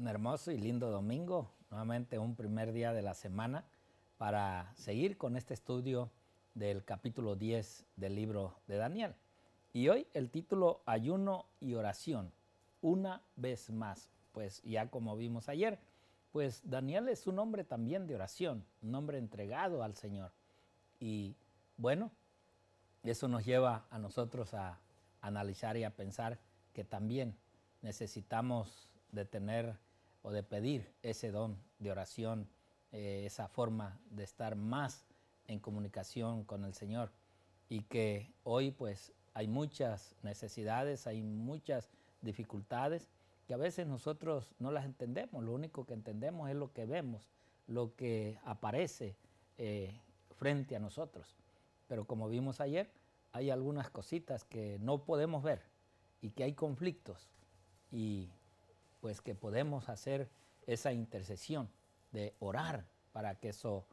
Un hermoso y lindo domingo, nuevamente un primer día de la semana para seguir con este estudio del capítulo 10 del libro de Daniel. Y hoy el título Ayuno y oración, una vez más. Pues ya como vimos ayer, pues Daniel es un hombre también de oración, un hombre entregado al Señor. Y bueno, eso nos lleva a nosotros a analizar y a pensar que también necesitamos de tener o de pedir ese don de oración, esa forma de estar más en comunicación con el Señor. Y que hoy pues hay muchas necesidades, hay muchas dificultades que a veces nosotros no las entendemos. Lo único que entendemos es lo que vemos, lo que aparece frente a nosotros. Pero como vimos ayer, hay algunas cositas que no podemos ver y que hay conflictos y pues que podemos hacer esa intercesión de orar para que eso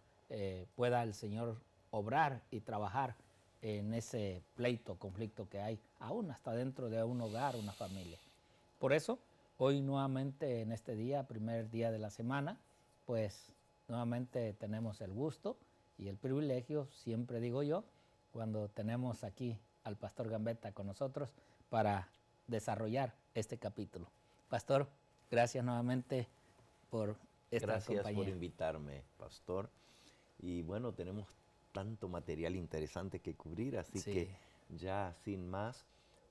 pueda el Señor obrar y trabajar en ese pleito, conflicto que hay, aún hasta dentro de un hogar, una familia. Por eso, hoy nuevamente en este día, primer día de la semana, pues nuevamente tenemos el gusto y el privilegio, siempre digo yo, cuando tenemos aquí al pastor Gambetta con nosotros para desarrollar este capítulo. Pastor, gracias nuevamente por esta Gracias compañía. por invitarme, pastor. Y bueno, tenemos tanto material interesante que cubrir, así que ya sin más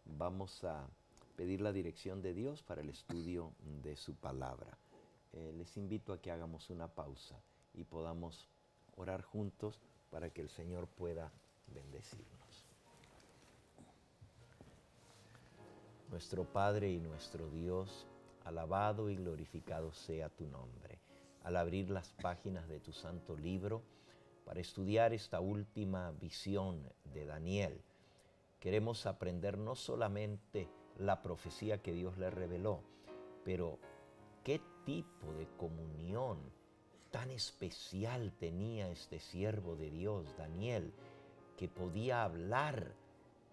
vamos a pedir la dirección de Dios para el estudio de su palabra. Les invito a que hagamos una pausa y podamos orar juntos para que el Señor pueda bendecirnos. Nuestro Padre y nuestro Dios, alabado y glorificado sea tu nombre. Al abrir las páginas de tu santo libro para estudiar esta última visión de Daniel, queremos aprender no solamente la profecía que Dios le reveló, pero qué tipo de comunión tan especial tenía este siervo de Dios, Daniel, que podía hablar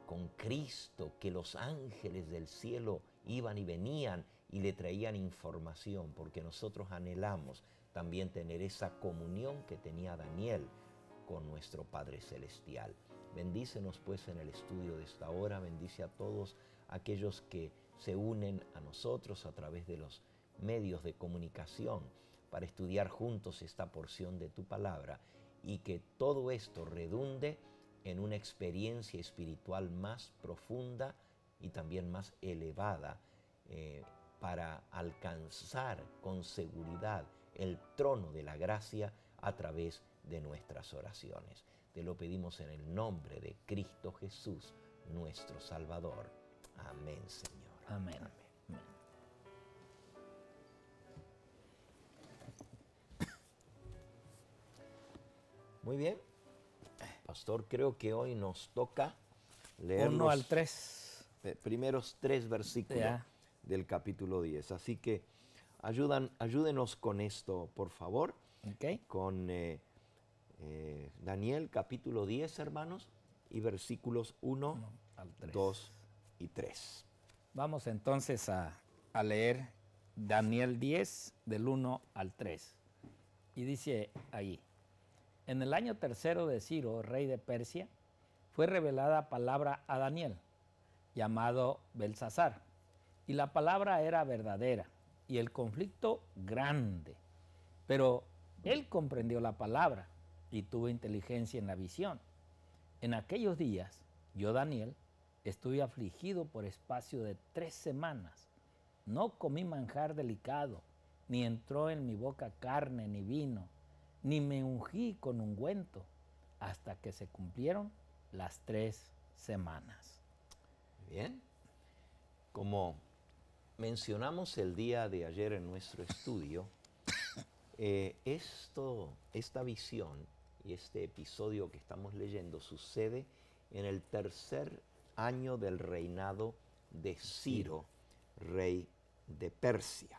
con Cristo, que los ángeles del cielo iban y venían y le traían información, porque nosotros anhelamos también tener esa comunión que tenía Daniel con nuestro Padre Celestial. Bendícenos pues en el estudio de esta hora, bendice a todos aquellos que se unen a nosotros a través de los medios de comunicación para estudiar juntos esta porción de tu palabra y que todo esto redunde en una experiencia espiritual más profunda y también más elevada para alcanzar con seguridad el trono de la gracia a través de nuestras oraciones. Te lo pedimos en el nombre de Cristo Jesús, nuestro Salvador. Amén, Señor. Amén. Amén. Amén. Muy bien. Pastor, creo que hoy nos toca leer 1 al 3. Primeros 3 versículos del capítulo 10. Así que ayúdenos con esto, por favor. Okay. Con Daniel capítulo 10, hermanos, y versículos 1 al 3. 2 y 3. Vamos entonces a leer Daniel 10 del 1 al 3. Y dice ahí: en el año tercero de Ciro, rey de Persia, fue revelada palabra a Daniel, llamado Belsasar, y la palabra era verdadera, y el conflicto grande. Pero él comprendió la palabra, y tuvo inteligencia en la visión. En aquellos días, yo, Daniel, estuve afligido por espacio de 3 semanas. No comí manjar delicado, ni entró en mi boca carne ni vino, ni me ungí con ungüento, hasta que se cumplieron las 3 semanas. Bien. Como mencionamos el día de ayer en nuestro estudio, esta visión y este episodio que estamos leyendo sucede en el tercer año del reinado de Ciro, rey de Persia.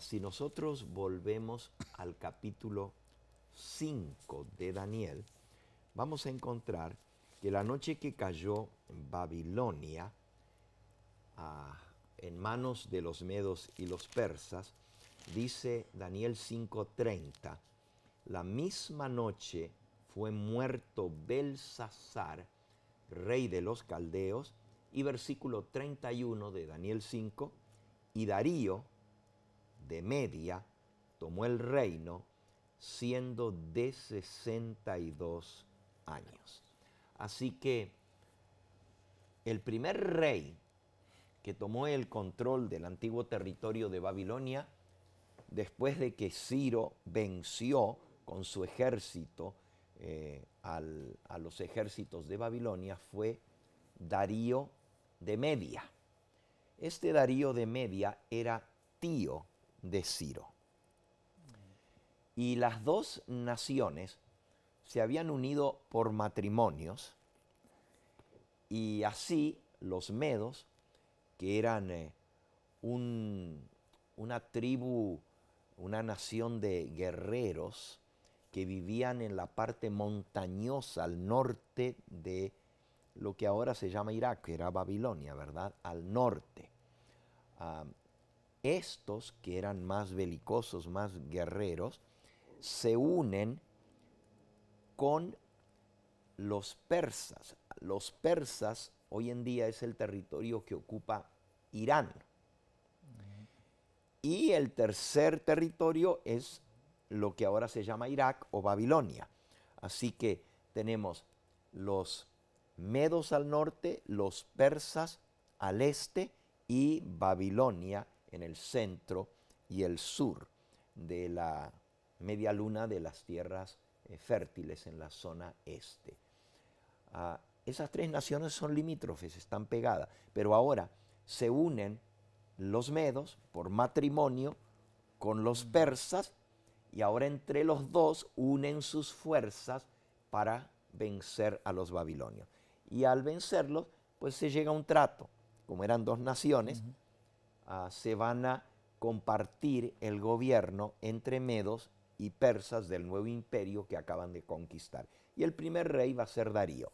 Si nosotros volvemos al capítulo 5 de Daniel, vamos a encontrar que la noche que cayó en Babilonia en manos de los medos y los persas, dice Daniel 5:30, la misma noche fue muerto Belsasar, rey de los caldeos, y versículo 31 de Daniel 5, y Darío de Media tomó el reino siendo de 62 años. Así que el primer rey que tomó el control del antiguo territorio de Babilonia, después de que Ciro venció con su ejército a los ejércitos de Babilonia, fue Darío de Media. Este Darío de Media era tío de Ciro. Y las dos naciones se habían unido por matrimonios, y así los medos, que eran una tribu, una nación de guerreros que vivían en la parte montañosa al norte de lo que ahora se llama Irak, que era Babilonia, ¿verdad? Al norte. Estos, que eran más belicosos, más guerreros, se unen con los persas. Los persas hoy en día es el territorio que ocupa Irán. Y el tercer territorio es lo que ahora se llama Irak o Babilonia. Así que tenemos los medos al norte, los persas al este y Babilonia en el centro y el sur de la media luna de las tierras fértiles en la zona este. Esas tres naciones son limítrofes, están pegadas, pero ahora se unen los medos por matrimonio con los persas, y ahora entre los dos unen sus fuerzas para vencer a los babilonios. Y al vencerlos, pues se llega a un trato. Como eran dos naciones, se van a compartir el gobierno entre medos y persas del nuevo imperio que acaban de conquistar. Y el primer rey va a ser Darío.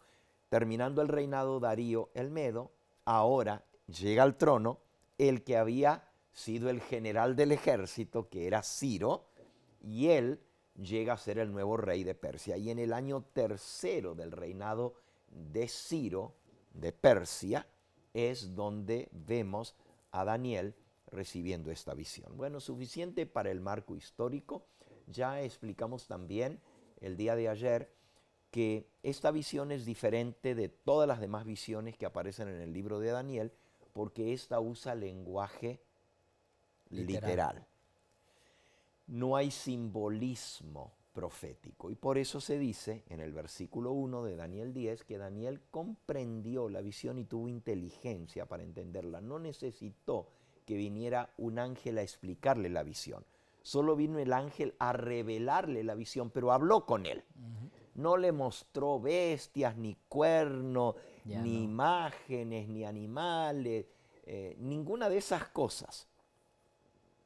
Terminando el reinado Darío el Medo, ahora llega al trono el que había sido el general del ejército, que era Ciro, y él llega a ser el nuevo rey de Persia. Y en el año tercero del reinado de Ciro, de Persia, es donde vemos a Daniel recibiendo esta visión. Bueno, suficiente para el marco histórico. Ya explicamos también el día de ayer que esta visión es diferente de todas las demás visiones que aparecen en el libro de Daniel, porque esta usa lenguaje literal. No hay simbolismo profético, y por eso se dice en el versículo 1 de Daniel 10 que Daniel comprendió la visión y tuvo inteligencia para entenderla. No necesitó que viniera un ángel a explicarle la visión. Solo vino el ángel a revelarle la visión, pero habló con él. No le mostró bestias, ni cuernos, ni imágenes, ni animales, ninguna de esas cosas.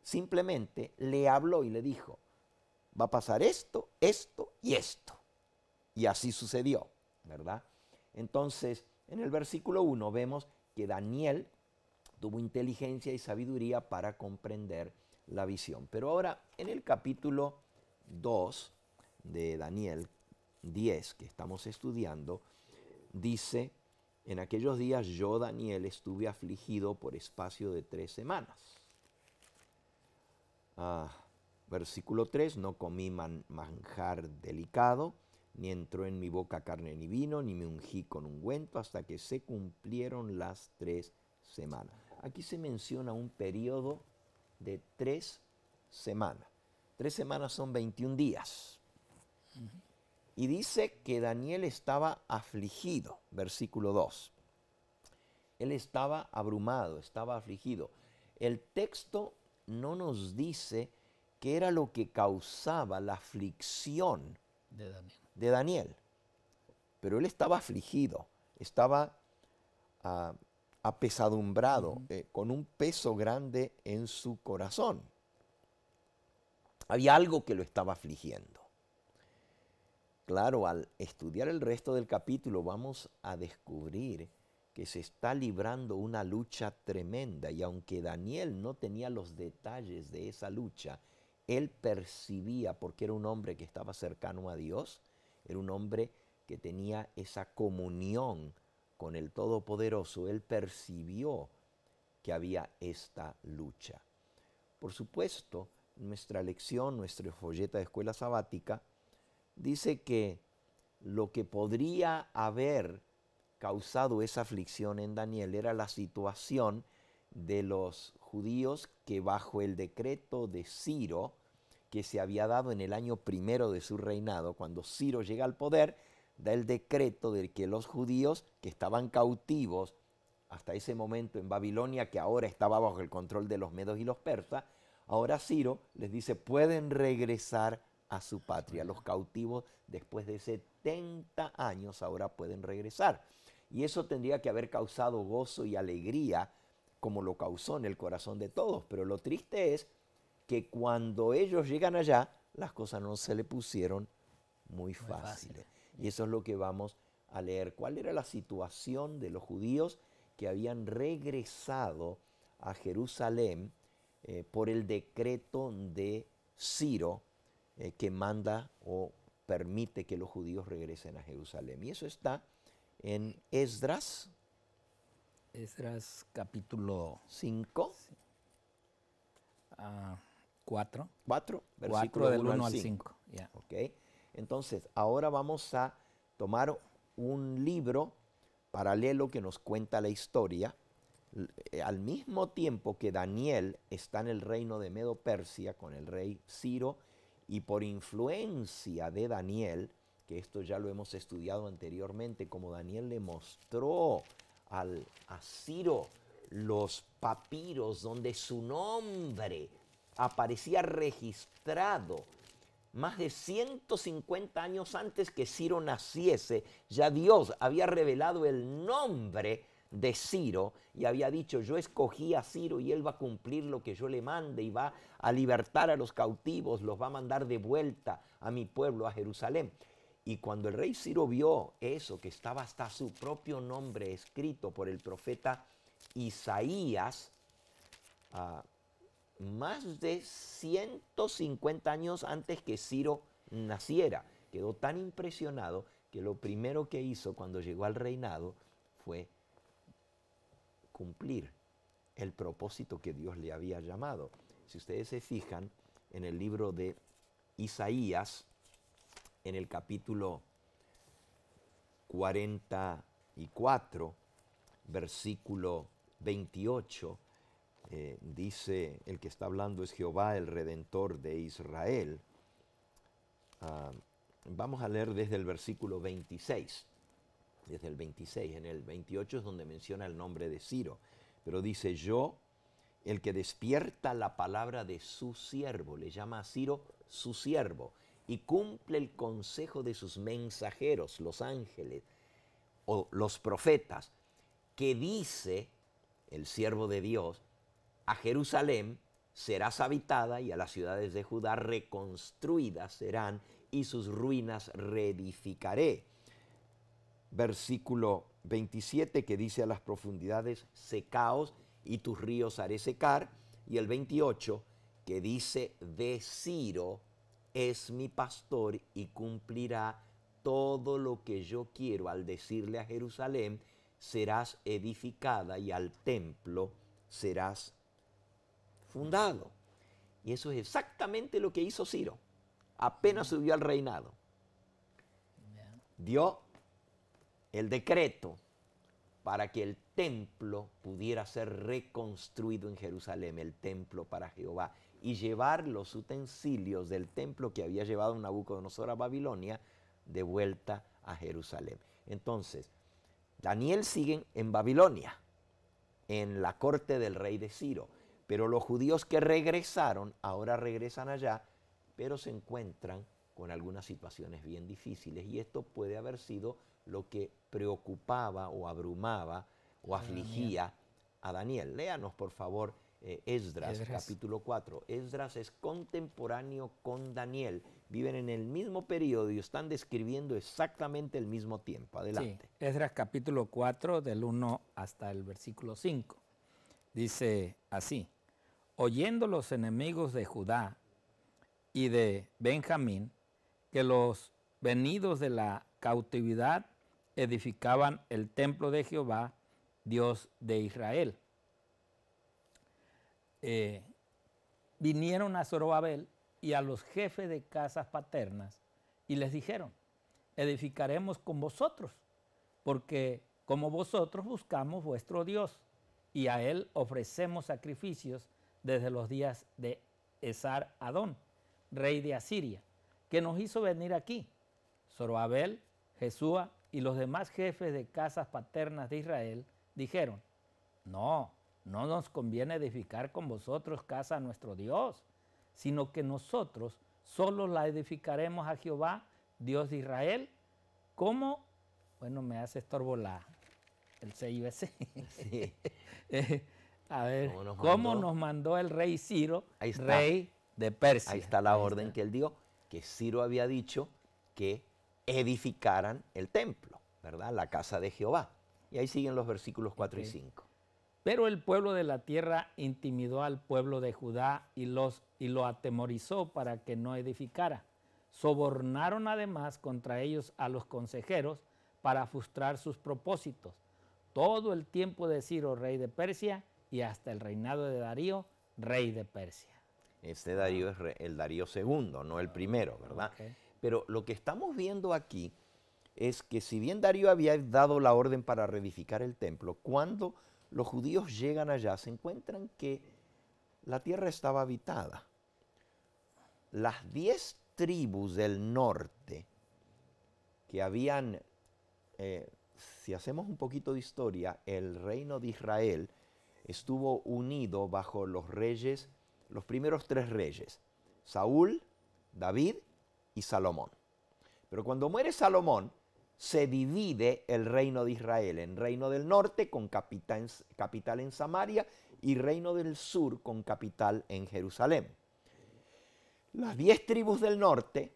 Simplemente le habló y le dijo, va a pasar esto, esto y esto. Y así sucedió, ¿verdad? Entonces, en el versículo 1 vemos que Daniel tuvo inteligencia y sabiduría para comprender la visión. Pero ahora, en el capítulo 2 de Daniel 10, que estamos estudiando, dice, en aquellos días yo, Daniel, estuve afligido por espacio de 3 semanas. Versículo 3, no comí manjar delicado, ni entró en mi boca carne ni vino, ni me ungí con ungüento, hasta que se cumplieron las 3 semanas. Aquí se menciona un periodo de 3 semanas. 3 semanas son 21 días. Y dice que Daniel estaba afligido, versículo 2. Él estaba abrumado, estaba afligido. El texto no nos dice qué era lo que causaba la aflicción de Daniel. Pero él estaba afligido, estaba apesadumbrado, con un peso grande en su corazón. Había algo que lo estaba afligiendo. Claro, al estudiar el resto del capítulo vamos a descubrir que se está librando una lucha tremenda, y aunque Daniel no tenía los detalles de esa lucha, él percibía, porque era un hombre que estaba cercano a Dios, era un hombre que tenía esa comunión con el Todopoderoso, él percibió que había esta lucha. Por supuesto, nuestra lección, nuestra folleta de escuela sabática, dice que lo que podría haber causado esa aflicción en Daniel era la situación de los judíos que bajo el decreto de Ciro, que se había dado en el año primero de su reinado, cuando Ciro llega al poder, da el decreto de que los judíos que estaban cautivos hasta ese momento en Babilonia, que ahora estaba bajo el control de los medos y los persas, ahora Ciro les dice, pueden regresar a su patria. Los cautivos después de 70 años ahora pueden regresar. Y eso tendría que haber causado gozo y alegría, como lo causó en el corazón de todos. Pero lo triste es que cuando ellos llegan allá, las cosas no se le pusieron muy fáciles. Y eso es lo que vamos a leer. ¿Cuál era la situación de los judíos que habían regresado a Jerusalén por el decreto de Ciro que manda o permite que los judíos regresen a Jerusalén? Y eso está en Esdras. Esdras capítulo 5. 4. 4, 4 del 1 al 5. Yeah. Okay. Entonces, ahora vamos a tomar un libro paralelo que nos cuenta la historia. Al mismo tiempo que Daniel está en el reino de Medo-Persia con el rey Ciro, y por influencia de Daniel, que esto ya lo hemos estudiado anteriormente, como Daniel le mostró a Ciro los papiros donde su nombre aparecía registrado más de 150 años antes que Ciro naciese. Ya Dios había revelado el nombre de Ciro y había dicho, yo escogí a Ciro y él va a cumplir lo que yo le mande y va a libertar a los cautivos, los va a mandar de vuelta a mi pueblo, a Jerusalén. Y cuando el rey Ciro vio eso, que estaba hasta su propio nombre escrito por el profeta Isaías, más de 150 años antes que Ciro naciera, quedó tan impresionado que lo primero que hizo cuando llegó al reinado fue cumplir el propósito que Dios le había llamado. Si ustedes se fijan en el libro de Isaías, en el capítulo 44, versículo 28, dice, el que está hablando es Jehová, el Redentor de Israel. Vamos a leer desde el versículo 26. Desde el 26, en el 28 es donde menciona el nombre de Ciro. Pero dice, yo, el que despierta la palabra de su siervo, le llama a Ciro su siervo, y cumple el consejo de sus mensajeros, los ángeles, o los profetas, que dice, el siervo de Dios, a Jerusalén serás habitada y a las ciudades de Judá reconstruidas serán y sus ruinas reedificaré. Versículo 27 que dice a las profundidades secaos y tus ríos haré secar. Y el 28 que dice de Ciro es mi pastor y cumplirá todo lo que yo quiero. Al decirle a Jerusalén serás edificada y al templo serás fundado. Y eso es exactamente lo que hizo Ciro. Apenas subió al reinado, dio el decreto para que el templo pudiera ser reconstruido en Jerusalén, el templo para Jehová, y llevar los utensilios del templo que había llevado Nabucodonosor a Babilonia de vuelta a Jerusalén. Entonces, Daniel sigue en Babilonia, en la corte del rey de Ciro, pero los judíos que regresaron, ahora regresan allá, pero se encuentran con algunas situaciones bien difíciles, y esto puede haber sido lo que preocupaba o abrumaba o afligía a Daniel. Léanos, por favor, Esdras, capítulo 4. Esdras es contemporáneo con Daniel. Viven en el mismo periodo y están describiendo exactamente el mismo tiempo. Adelante. Sí, Esdras capítulo 4, del 1 hasta el versículo 5. Dice así: oyendo los enemigos de Judá y de Benjamín que los venidos de la cautividad edificaban el templo de Jehová, Dios de Israel, vinieron a Zorobabel y a los jefes de casas paternas y les dijeron: edificaremos con vosotros, porque como vosotros buscamos vuestro Dios, y a él ofrecemos sacrificios desde los días de Esar-Adón, rey de Asiria, que nos hizo venir aquí. Zorobabel, Jesúa y los demás jefes de casas paternas de Israel dijeron: no nos conviene edificar con vosotros casa a nuestro Dios, sino que nosotros solo la edificaremos a Jehová, Dios de Israel. ¿Cómo? Bueno, me hace estorbo el CIBC. Sí. A ver, ¿cómo nos mandó el rey Ciro, rey de Persia? Ahí está la orden que él dio, que Ciro había dicho que edificaran el templo, ¿verdad? La casa de Jehová. Y ahí siguen los versículos 4 y 5. Pero el pueblo de la tierra intimidó al pueblo de Judá y lo atemorizó para que no edificara. Sobornaron además contra ellos a los consejeros para frustrar sus propósitos. Todo el tiempo de Ciro, rey de Persia, y hasta el reinado de Darío, rey de Persia. Este Darío es el Darío II, no el primero, ¿verdad? Okay. Pero lo que estamos viendo aquí es que si bien Darío había dado la orden para reedificar el templo, cuando los judíos llegan allá se encuentran que la tierra estaba habitada. Las 10 tribus del norte que habían, si hacemos un poquito de historia, el reino de Israel estuvo unido bajo los reyes, los primeros 3 reyes, Saúl, David y Salomón. Pero cuando muere Salomón, se divide el reino de Israel en reino del norte con capital en Samaria y reino del sur con capital en Jerusalén. Las 10 tribus del norte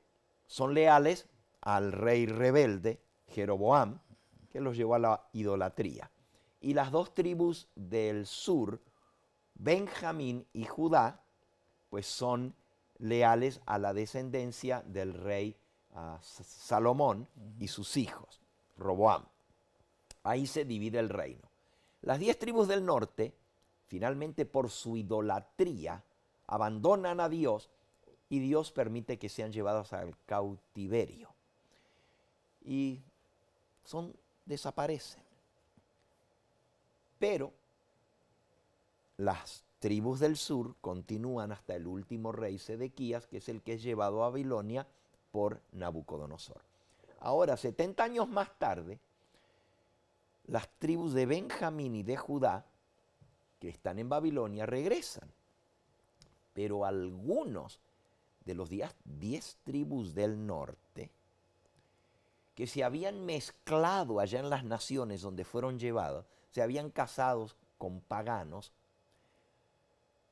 son leales al rey rebelde Jeroboam, que los llevó a la idolatría. Y las 2 tribus del sur, Benjamín y Judá, pues son leales a la descendencia del rey Salomón y sus hijos, Roboam. Ahí se divide el reino. Las 10 tribus del norte, finalmente por su idolatría, abandonan a Dios y Dios permite que sean llevados al cautiverio. Y desaparecen. Pero las tribus del sur continúan hasta el último rey Sedequías, que es el que es llevado a Babilonia por Nabucodonosor. Ahora, 70 años más tarde, las tribus de Benjamín y de Judá, que están en Babilonia, regresan. Pero algunos de los 10 tribus del norte, que se habían mezclado allá en las naciones donde fueron llevados, se habían casado con paganos,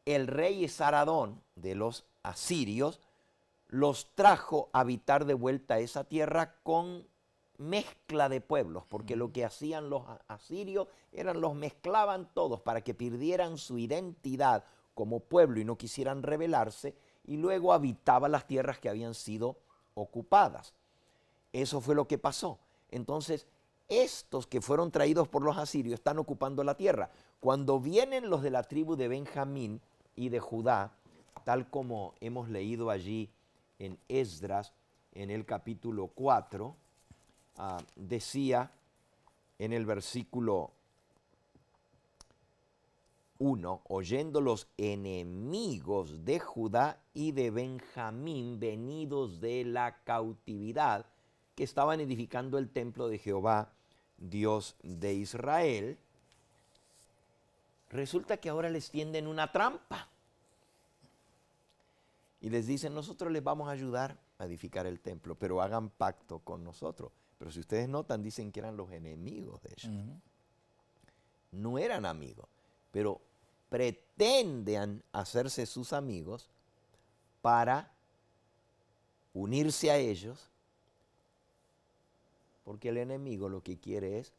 el rey Esar-Adón de los asirios los trajo a habitar de vuelta a esa tierra con mezcla de pueblos, porque lo que hacían los asirios los mezclaban todos para que perdieran su identidad como pueblo y no quisieran rebelarse, y luego habitaban las tierras que habían sido ocupadas. Eso fue lo que pasó. Entonces, estos que fueron traídos por los asirios están ocupando la tierra. Cuando vienen los de la tribu de Benjamín y de Judá, tal como hemos leído allí en Esdras, en el capítulo 4, decía en el versículo 1, oyendo los enemigos de Judá y de Benjamín venidos de la cautividad, que estaban edificando el templo de Jehová, Dios de Israel, resulta que ahora les tienden una trampa. Y les dicen: nosotros les vamos a ayudar a edificar el templo, pero hagan pacto con nosotros. Pero si ustedes notan, dicen que eran los enemigos de ellos. No eran amigos. pero pretenden hacerse sus amigos para unirse a ellos, porque el enemigo lo que quiere es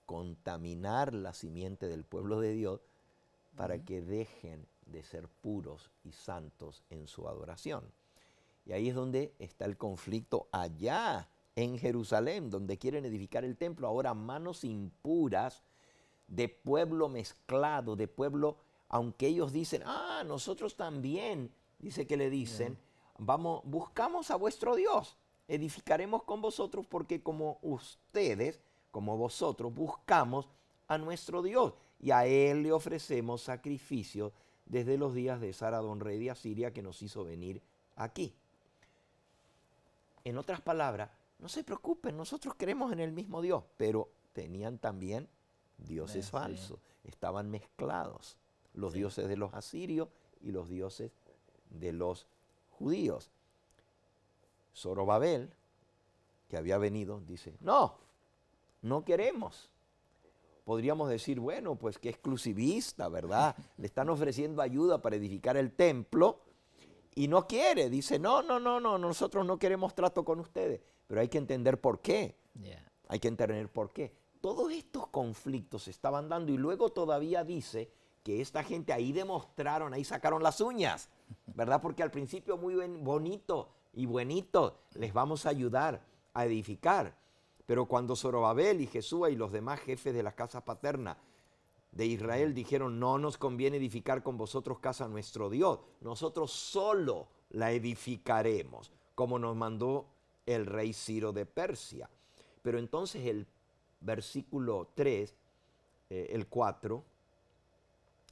contaminar la simiente del pueblo de Dios para que dejen de ser puros y santos en su adoración. Y ahí es donde está el conflicto allá en Jerusalén, donde quieren edificar el templo. Ahora manos impuras de pueblo mezclado, de pueblo, aunque ellos dicen, nosotros también, dice que le dicen, vamos, buscamos a vuestro Dios, edificaremos con vosotros porque como ustedes, como vosotros, buscamos a nuestro Dios y a Él le ofrecemos sacrificios desde los días de Saradón, rey de Asiria, que nos hizo venir aquí. En otras palabras, no se preocupen, nosotros creemos en el mismo Dios, pero tenían también dioses falsos, estaban mezclados, los dioses de los asirios y los dioses de los judíos. Zorobabel, que había venido, dice, no queremos. Podríamos decir, bueno, pues qué exclusivista, ¿verdad? Le están ofreciendo ayuda para edificar el templo y no quiere. Dice, no, nosotros no queremos trato con ustedes. Pero hay que entender por qué. Hay que entender por qué. Todos estos conflictos se estaban dando y luego todavía dice que esta gente ahí demostraron, ahí sacaron las uñas, ¿verdad? Porque al principio muy bonito y buenito, les vamos a ayudar a edificar. Pero cuando Zorobabel y Jesúa y los demás jefes de las casas paternas de Israel dijeron, no nos conviene edificar con vosotros casa a nuestro Dios, nosotros solo la edificaremos, como nos mandó el rey Ciro de Persia. Pero entonces el versículo 3, el 4,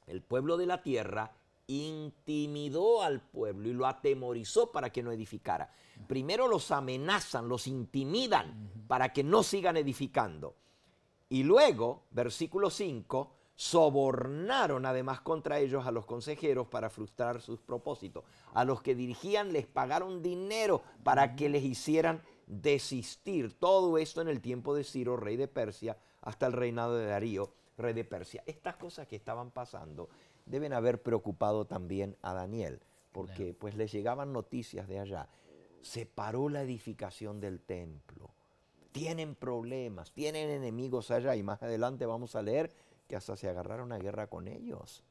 el pueblo de la tierra intimidó al pueblo y lo atemorizó para que no edificara. Primero los amenazan, los intimidan para que no sigan edificando. Y luego, versículo 5, sobornaron además contra ellos a los consejeros para frustrar sus propósitos. A los que dirigían les pagaron dinero para que les hicieran desistir. Todo esto en el tiempo de Ciro, rey de Persia, hasta el reinado de Darío, rey de Persia. Estas cosas que estaban pasando deben haber preocupado también a Daniel, porque pues les llegaban noticias de allá. Se paró la edificación del templo. Tienen problemas, tienen enemigos allá y más adelante vamos a leer que hasta se agarraron a guerra con ellos.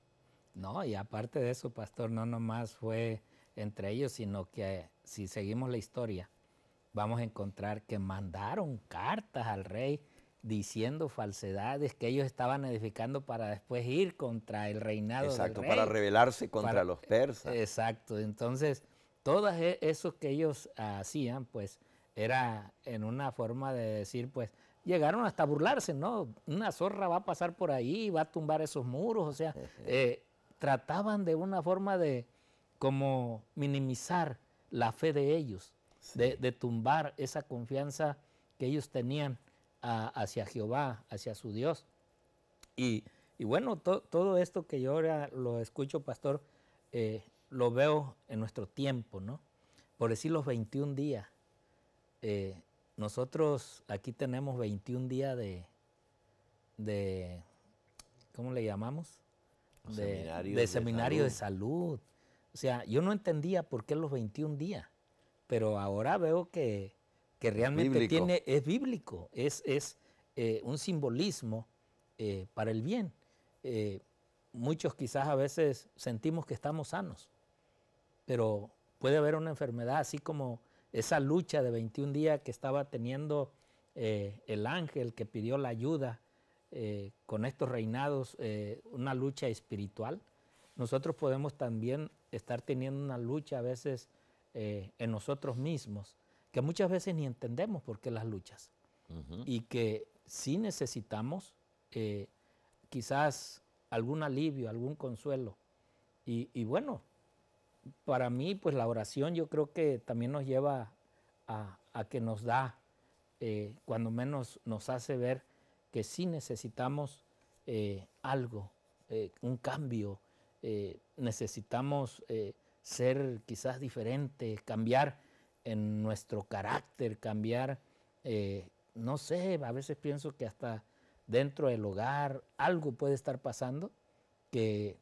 No, y aparte de eso, pastor, no nomás fue entre ellos, sino que si seguimos la historia, vamos a encontrar que mandaron cartas al rey diciendo falsedades que ellos estaban edificando para después ir contra el reinado del rey. Para rebelarse contra los persas. Exacto, entonces todas eso que ellos hacían, pues era en una forma de decir, pues llegaron hasta a burlarse, ¿no? Una zorra va a pasar por ahí, va a tumbar esos muros, o sea, trataban de una forma de como minimizar la fe de ellos, de tumbar esa confianza que ellos tenían hacia Jehová, hacia su Dios. Y bueno, todo esto que yo ahora lo escucho, pastor, lo veo en nuestro tiempo, ¿no? Por decir los 21 días. Nosotros aquí tenemos 21 días de ¿cómo le llamamos? De seminario de salud. O sea, yo no entendía por qué los 21 días, pero ahora veo que realmente es bíblico, es un simbolismo para el bien. Muchos quizás a veces sentimos que estamos sanos, pero puede haber una enfermedad, así como esa lucha de 21 días que estaba teniendo el ángel que pidió la ayuda con estos reinados, una lucha espiritual. Nosotros podemos también estar teniendo una lucha a veces en nosotros mismos, que muchas veces ni entendemos por qué las luchas. Y que sí necesitamos quizás algún alivio, algún consuelo. Y bueno, para mí, pues la oración yo creo que también nos lleva a que nos da, cuando menos nos hace ver que sí necesitamos algo, un cambio, necesitamos ser quizás diferentes, cambiar en nuestro carácter, cambiar, no sé, a veces pienso que hasta dentro del hogar algo puede estar pasando que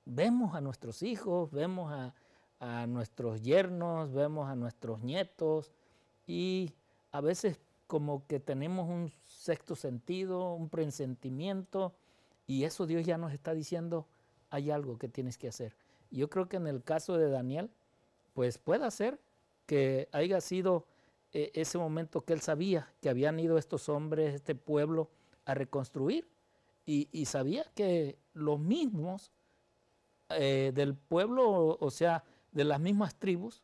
vemos a nuestros hijos, vemos a nuestros yernos, vemos a nuestros nietos y a veces como que tenemos un sexto sentido, un presentimiento y eso Dios ya nos está diciendo, hay algo que tienes que hacer. Yo creo que en el caso de Daniel, pues puede ser que haya sido ese momento que él sabía que habían ido estos hombres, este pueblo, a reconstruir y sabía que los mismos del pueblo, o sea, de las mismas tribus,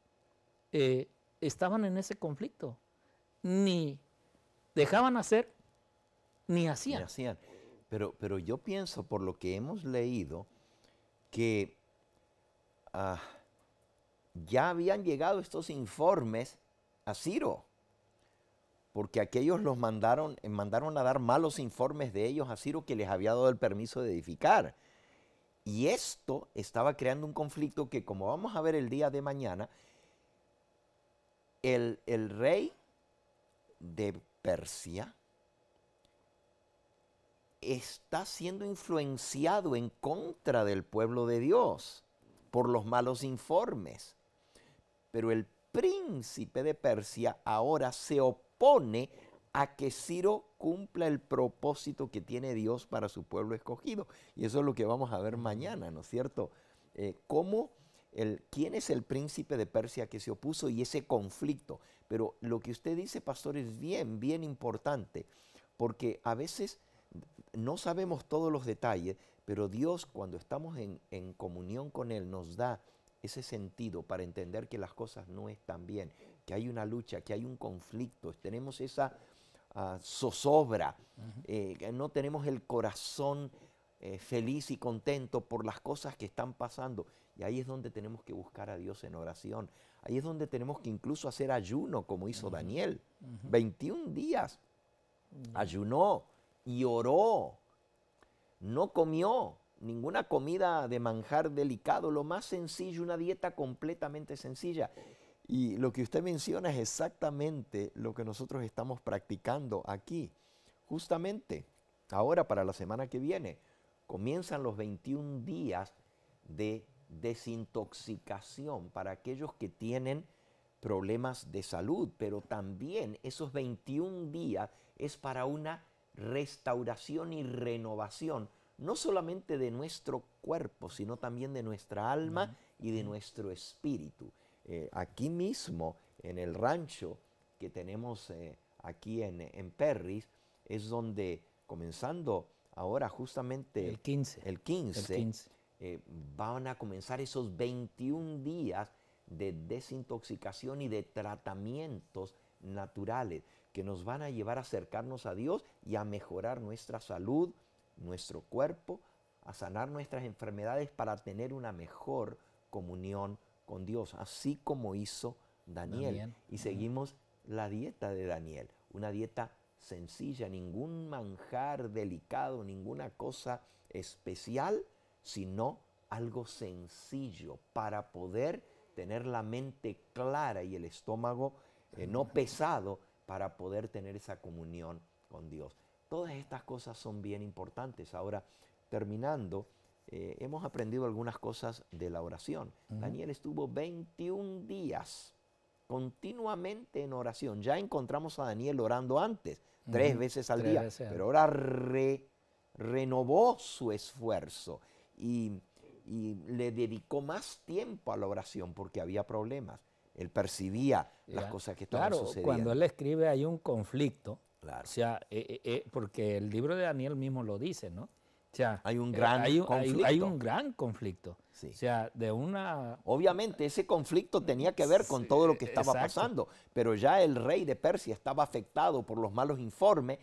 estaban en ese conflicto. Ni dejaban hacer, ni hacían. Ni hacían. Pero yo pienso, por lo que hemos leído, que ya habían llegado estos informes a Ciro, porque aquellos los mandaron a dar malos informes de ellos a Ciro, que les había dado el permiso de edificar. Y esto estaba creando un conflicto que, como vamos a ver el día de mañana, el rey de Persia está siendo influenciado en contra del pueblo de Dios por los malos informes. Pero el príncipe de Persia ahora se opone a que Ciro cumpla el propósito que tiene Dios para su pueblo escogido. Y eso es lo que vamos a ver mañana, ¿no es cierto? ¿Quién es el príncipe de Persia que se opuso y ese conflicto? Pero lo que usted dice, pastor, es bien, bien importante, porque a veces no sabemos todos los detalles, pero Dios, cuando estamos en comunión con Él, nos da ese sentido para entender que las cosas no están bien, que hay una lucha, que hay un conflicto, tenemos esa zozobra, no tenemos el corazón feliz y contento por las cosas que están pasando. Y ahí es donde tenemos que buscar a Dios en oración. Ahí es donde tenemos que incluso hacer ayuno, como hizo Daniel. 21 días ayunó y oró. No comió ninguna comida de manjar delicado, lo más sencillo, una dieta completamente sencilla. Y lo que usted menciona es exactamente lo que nosotros estamos practicando aquí. Justamente ahora, para la semana que viene, comienzan los 21 días de desintoxicación para aquellos que tienen problemas de salud, pero también esos 21 días es para una restauración y renovación, no solamente de nuestro cuerpo, sino también de nuestra alma y de nuestro espíritu. Aquí mismo, en el rancho que tenemos aquí en Perris, es donde, comenzando ahora justamente el 15. Van a comenzar esos 21 días de desintoxicación y de tratamientos naturales que nos van a llevar a acercarnos a Dios y a mejorar nuestra salud, nuestro cuerpo, a sanar nuestras enfermedades para tener una mejor comunión con Dios, así como hizo Daniel. Y seguimos la dieta de Daniel, una dieta sencilla, ningún manjar delicado, ninguna cosa especial, sino algo sencillo para poder tener la mente clara y el estómago no pesado para poder tener esa comunión con Dios. Todas estas cosas son bien importantes. Ahora, terminando, hemos aprendido algunas cosas de la oración. Daniel estuvo 21 días continuamente en oración. Ya encontramos a Daniel orando antes, 3 veces al día, pero ahora renovó su esfuerzo y le dedicó más tiempo a la oración porque había problemas. Él percibía las cosas que estaban sucediendo. Cuando él escribe hay un conflicto, claro. O sea, porque el libro de Daniel mismo lo dice, ¿no? O sea, hay un gran conflicto. Hay un gran conflicto. Sí. O sea, de una... Obviamente ese conflicto tenía que ver con todo lo que estaba pasando, pero ya el rey de Persia estaba afectado por los malos informes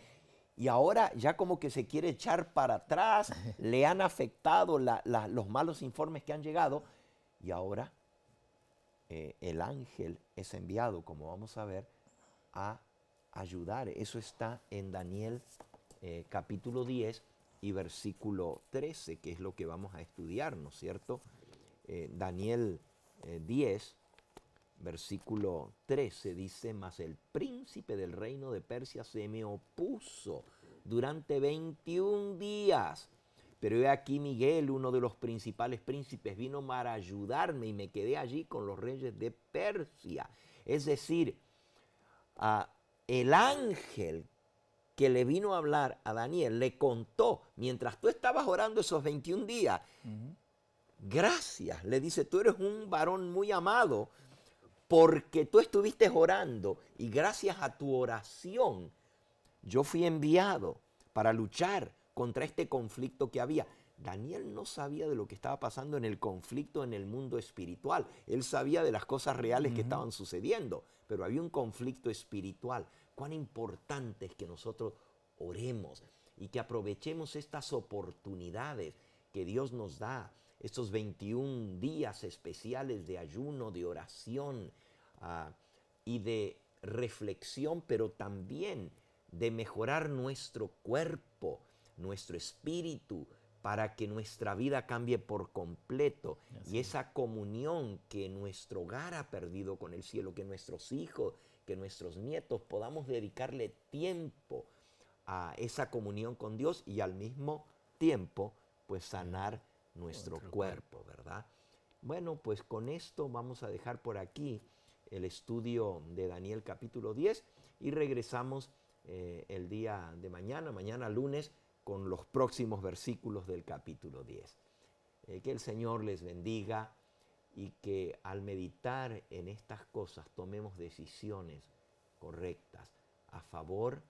y ahora ya como que se quiere echar para atrás, le han afectado los malos informes que han llegado y ahora el ángel es enviado, como vamos a ver, a ayudar. Eso está en Daniel capítulo 10 y versículo 13, que es lo que vamos a estudiar, ¿no es cierto? Daniel 10, versículo 13 dice: mas el príncipe del reino de Persia se me opuso durante 21 días, Pero he aquí Miguel, uno de los principales príncipes, vino para ayudarme y me quedé allí con los reyes de Persia. Es decir, el ángel que le vino a hablar a Daniel le contó, mientras tú estabas orando esos 21 días, gracias, le dice, tú eres un varón muy amado porque tú estuviste orando y gracias a tu oración yo fui enviado para luchar contra este conflicto que había. Daniel no sabía de lo que estaba pasando en el conflicto en el mundo espiritual. Él sabía de las cosas reales que estaban sucediendo, pero había un conflicto espiritual. Cuán importante es que nosotros oremos y que aprovechemos estas oportunidades que Dios nos da, estos 21 días especiales de ayuno, de oración y de reflexión, pero también de mejorar nuestro cuerpo, nuestro espíritu, para que nuestra vida cambie por completo. Y esa comunión que nuestro hogar ha perdido con el cielo, que nuestros hijos, que nuestros nietos podamos dedicarle tiempo a esa comunión con Dios y al mismo tiempo pues sanar nuestro cuerpo, ¿verdad? Bueno, pues con esto vamos a dejar por aquí el estudio de Daniel capítulo 10 y regresamos el día de mañana lunes, con los próximos versículos del capítulo 10. Que el Señor les bendiga y que al meditar en estas cosas tomemos decisiones correctas a favor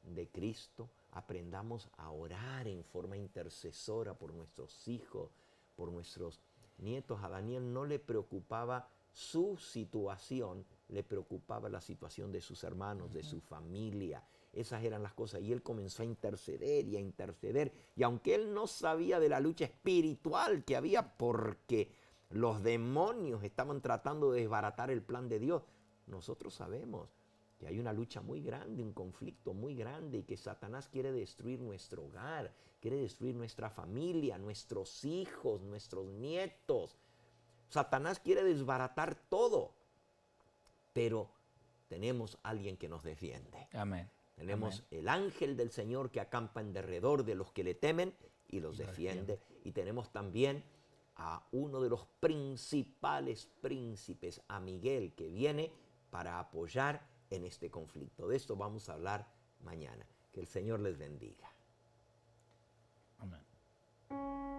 de Cristo, aprendamos a orar en forma intercesora por nuestros hijos, por nuestros nietos. A Daniel no le preocupaba su situación, le preocupaba la situación de sus hermanos, de su familia. Esas eran las cosas. Y él comenzó a interceder y a interceder. Y aunque él no sabía de la lucha espiritual que había, porque los demonios estaban tratando de desbaratar el plan de Dios, nosotros sabemos que hay una lucha muy grande, un conflicto muy grande, y que Satanás quiere destruir nuestro hogar, quiere destruir nuestra familia, nuestros hijos, nuestros nietos. Satanás quiere desbaratar todo, pero tenemos alguien que nos defiende. Amén. Tenemos Amén. el ángel del Señor que acampa en derredor de los que le temen y los defiende. Y tenemos también a uno de los principales príncipes, a Miguel, que viene para apoyar en este conflicto. De esto vamos a hablar mañana. Que el Señor les bendiga. Amén.